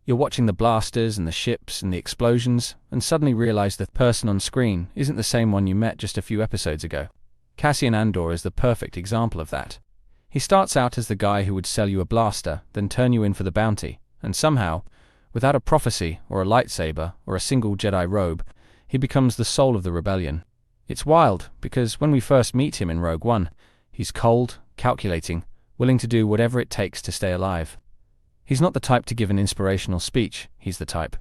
You're watching the blasters and the ships and the explosions, and suddenly realize the person on screen isn't the same one you met just a few episodes ago. Cassian Andor is the perfect example of that. He starts out as the guy who would sell you a blaster, then turn you in for the bounty, and somehow, without a prophecy or a lightsaber or a single Jedi robe, he becomes the soul of the rebellion. It's wild, because when we first meet him in Rogue One, he's cold, calculating, willing to do whatever it takes to stay alive. He's not the type to give an inspirational speech, he's the type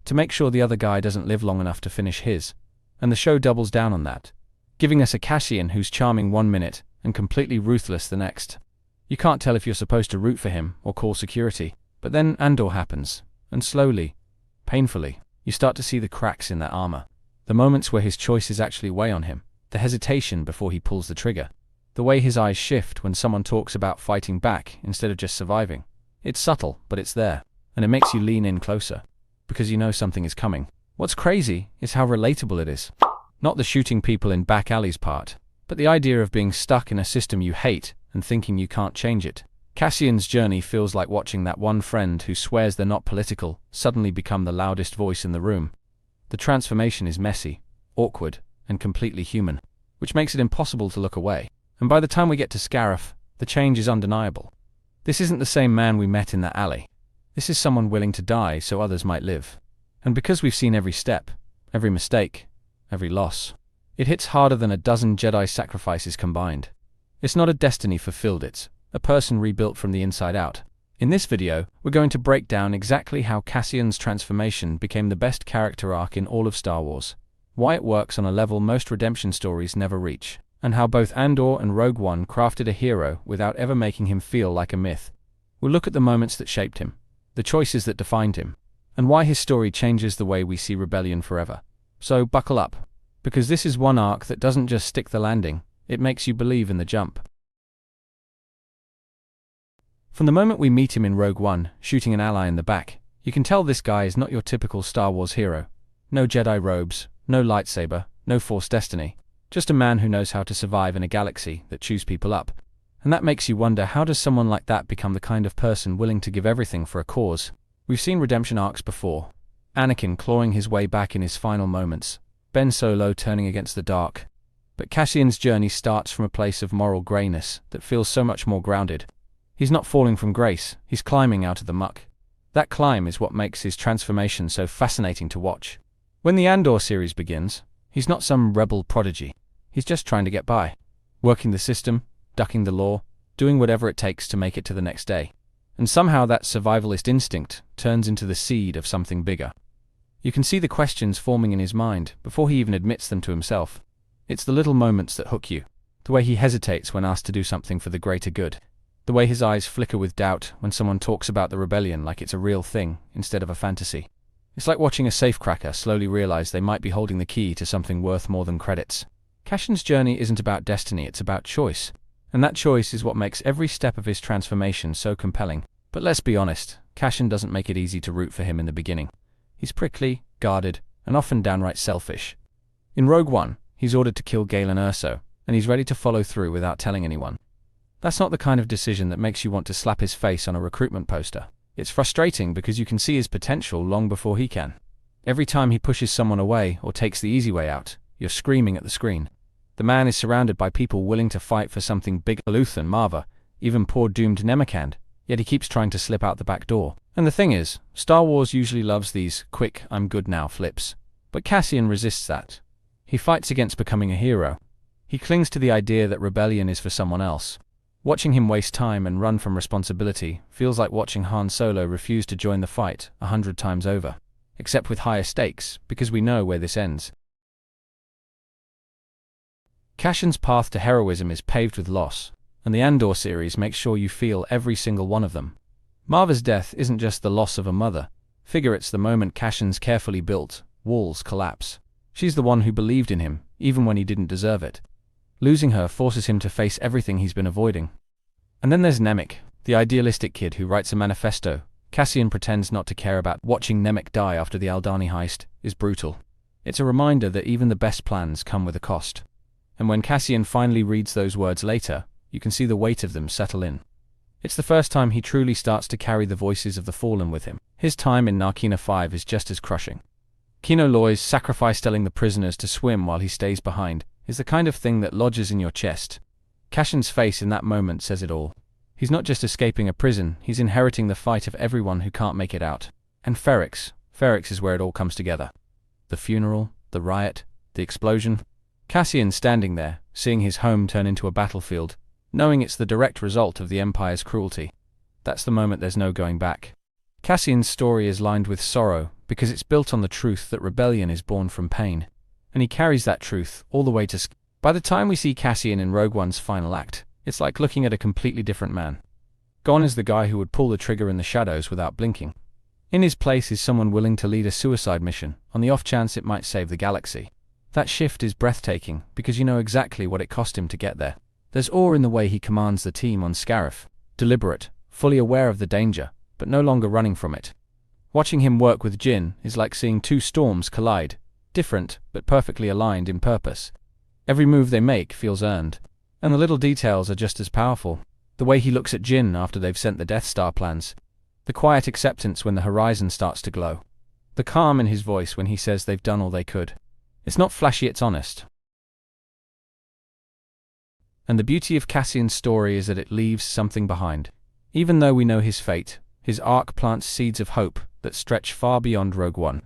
to make sure the other guy doesn't live long enough to finish his. And the show doubles down on that, giving us a Cassian who's charming 1 minute and completely ruthless the next. You can't tell if you're supposed to root for him or call security, but then Andor happens, and slowly, painfully, you start to see the cracks in that armor. The moments where his choices actually weigh on him, the hesitation before he pulls the trigger, the way his eyes shift when someone talks about fighting back instead of just surviving. It's subtle, but it's there, and it makes you lean in closer, because you know something is coming. What's crazy is how relatable it is. Not the shooting people in back alleys part, but the idea of being stuck in a system you hate and thinking you can't change it. Cassian's journey feels like watching that one friend who swears they're not political suddenly become the loudest voice in the room. The transformation is messy, awkward, and completely human, which makes it impossible to look away. And by the time we get to Scarif, the change is undeniable. This isn't the same man we met in that alley. This is someone willing to die so others might live. And because we've seen every step, every mistake, every loss, it hits harder than a dozen Jedi sacrifices combined. It's not a destiny fulfilled, it's a person rebuilt from the inside out. In this video, we're going to break down exactly how Cassian's transformation became the best character arc in all of Star Wars, why it works on a level most redemption stories never reach, and how both Andor and Rogue One crafted a hero without ever making him feel like a myth. We'll look at the moments that shaped him, the choices that defined him, and why his story changes the way we see rebellion forever. So buckle up, because this is one arc that doesn't just stick the landing, it makes you believe in the jump. From the moment we meet him in Rogue One, shooting an ally in the back, you can tell this guy is not your typical Star Wars hero. No Jedi robes, no lightsaber, no Force destiny. Just a man who knows how to survive in a galaxy that chews people up. And that makes you wonder, how does someone like that become the kind of person willing to give everything for a cause? We've seen redemption arcs before. Anakin clawing his way back in his final moments, Ben Solo turning against the dark. But Cassian's journey starts from a place of moral grayness that feels so much more grounded. He's not falling from grace, he's climbing out of the muck. That climb is what makes his transformation so fascinating to watch. When the Andor series begins, he's not some rebel prodigy. He's just trying to get by, working the system, ducking the law, doing whatever it takes to make it to the next day. And somehow that survivalist instinct turns into the seed of something bigger. You can see the questions forming in his mind before he even admits them to himself. It's the little moments that hook you, the way he hesitates when asked to do something for the greater good, the way his eyes flicker with doubt when someone talks about the rebellion like it's a real thing instead of a fantasy. It's like watching a safecracker slowly realize they might be holding the key to something worth more than credits. Cassian's journey isn't about destiny, it's about choice. And that choice is what makes every step of his transformation so compelling. But let's be honest, Cassian doesn't make it easy to root for him in the beginning. He's prickly, guarded, and often downright selfish. In Rogue One, he's ordered to kill Galen Erso, and he's ready to follow through without telling anyone. That's not the kind of decision that makes you want to slap his face on a recruitment poster. It's frustrating because you can see his potential long before he can. Every time he pushes someone away or takes the easy way out, you're screaming at the screen. The man is surrounded by people willing to fight for something bigger than Luthen, Marva, even poor doomed Nemekand, yet he keeps trying to slip out the back door. And the thing is, Star Wars usually loves these quick, I'm good now flips. But Cassian resists that. He fights against becoming a hero. He clings to the idea that rebellion is for someone else. Watching him waste time and run from responsibility feels like watching Han Solo refuse to join the fight 100 times over, except with higher stakes, because we know where this ends. Cassian's path to heroism is paved with loss, and the Andor series makes sure you feel every single one of them. Marva's death isn't just the loss of a mother figure, it's the moment Cassian's carefully built walls collapse. She's the one who believed in him, even when he didn't deserve it. Losing her forces him to face everything he's been avoiding. And then there's Nemik, the idealistic kid who writes a manifesto. Cassian pretends not to care about. Watching Nemik die after the Aldhani heist is brutal. It's a reminder that even the best plans come with a cost. And when Cassian finally reads those words later, you can see the weight of them settle in. It's the first time he truly starts to carry the voices of the fallen with him. His time in Narkina 5 is just as crushing. Kino Loy's sacrifice telling the prisoners to swim while he stays behind is the kind of thing that lodges in your chest. Cassian's face in that moment says it all. He's not just escaping a prison, he's inheriting the fight of everyone who can't make it out. And Ferrix is where it all comes together. The funeral, the riot, the explosion. Cassian standing there, seeing his home turn into a battlefield, knowing it's the direct result of the Empire's cruelty. That's the moment there's no going back. Cassian's story is lined with sorrow because it's built on the truth that rebellion is born from pain. And he carries that truth all the way to Scarif. By the time we see Cassian in Rogue One's final act, it's like looking at a completely different man. Gone is the guy who would pull the trigger in the shadows without blinking. In his place is someone willing to lead a suicide mission on the off chance it might save the galaxy. That shift is breathtaking because you know exactly what it cost him to get there. There's awe in the way he commands the team on Scarif, deliberate, fully aware of the danger, but no longer running from it. Watching him work with Jyn is like seeing two storms collide, different but perfectly aligned in purpose. Every move they make feels earned, and the little details are just as powerful. The way he looks at Jyn after they've sent the Death Star plans, the quiet acceptance when the horizon starts to glow, the calm in his voice when he says they've done all they could. It's not flashy, it's honest. And the beauty of Cassian's story is that it leaves something behind. Even though we know his fate, his arc plants seeds of hope that stretch far beyond Rogue One.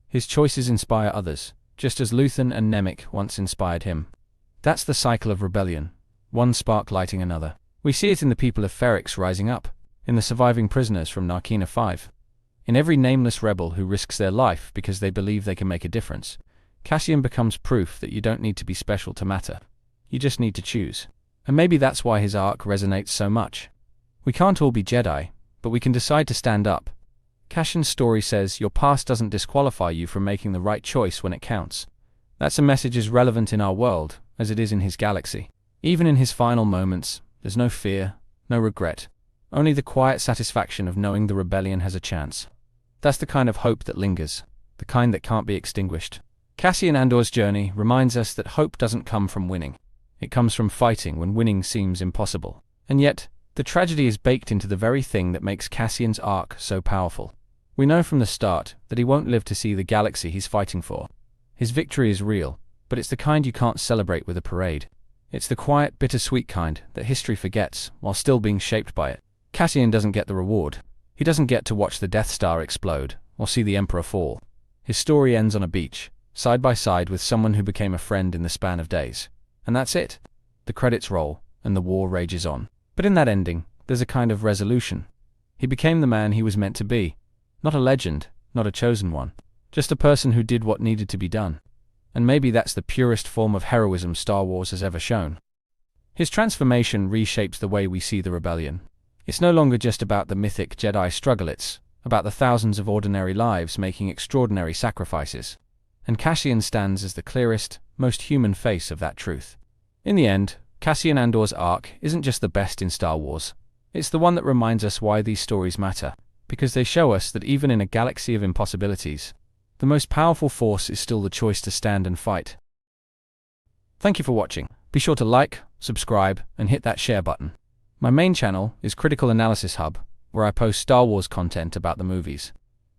His choices inspire others, just as Luthen and Nemik once inspired him. That's the cycle of rebellion, one spark lighting another. We see it in the people of Ferrix rising up, in the surviving prisoners from Narkina 5, in every nameless rebel who risks their life because they believe they can make a difference. Cassian becomes proof that you don't need to be special to matter. You just need to choose. And maybe that's why his arc resonates so much. We can't all be Jedi, but we can decide to stand up. Cassian's story says your past doesn't disqualify you from making the right choice when it counts. That's a message as relevant in our world as it is in his galaxy. Even in his final moments, there's no fear, no regret, only the quiet satisfaction of knowing the rebellion has a chance. That's the kind of hope that lingers, the kind that can't be extinguished. Cassian Andor's journey reminds us that hope doesn't come from winning. It comes from fighting when winning seems impossible. And yet, the tragedy is baked into the very thing that makes Cassian's arc so powerful. We know from the start that he won't live to see the galaxy he's fighting for. His victory is real, but it's the kind you can't celebrate with a parade. It's the quiet, bittersweet kind that history forgets while still being shaped by it. Cassian doesn't get the reward. He doesn't get to watch the Death Star explode or see the Emperor fall. His story ends on a beach, side by side with someone who became a friend in the span of days. And that's it. The credits roll, and the war rages on. But in that ending, there's a kind of resolution. He became the man he was meant to be. Not a legend, not a chosen one. Just a person who did what needed to be done. And maybe that's the purest form of heroism Star Wars has ever shown. His transformation reshapes the way we see the rebellion. It's no longer just about the mythic Jedi struggle, it's about the thousands of ordinary lives making extraordinary sacrifices. And Cassian stands as the clearest, most human face of that truth. In the end, Cassian Andor's arc isn't just the best in Star Wars. It's the one that reminds us why these stories matter, because they show us that even in a galaxy of impossibilities, the most powerful force is still the choice to stand and fight. Thank you for watching. Be sure to like, subscribe, and hit that share button. My main channel is Critical Analysis Hub, where I post Star Wars content about the movies.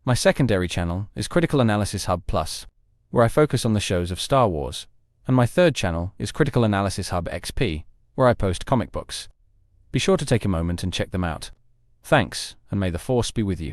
My secondary channel is Critical Analysis Hub Plus, where I focus on the shows of Star Wars. And my third channel is Critical Analysis Hub XP, where I post comic books. Be sure to take a moment and check them out. Thanks, and may the Force be with you.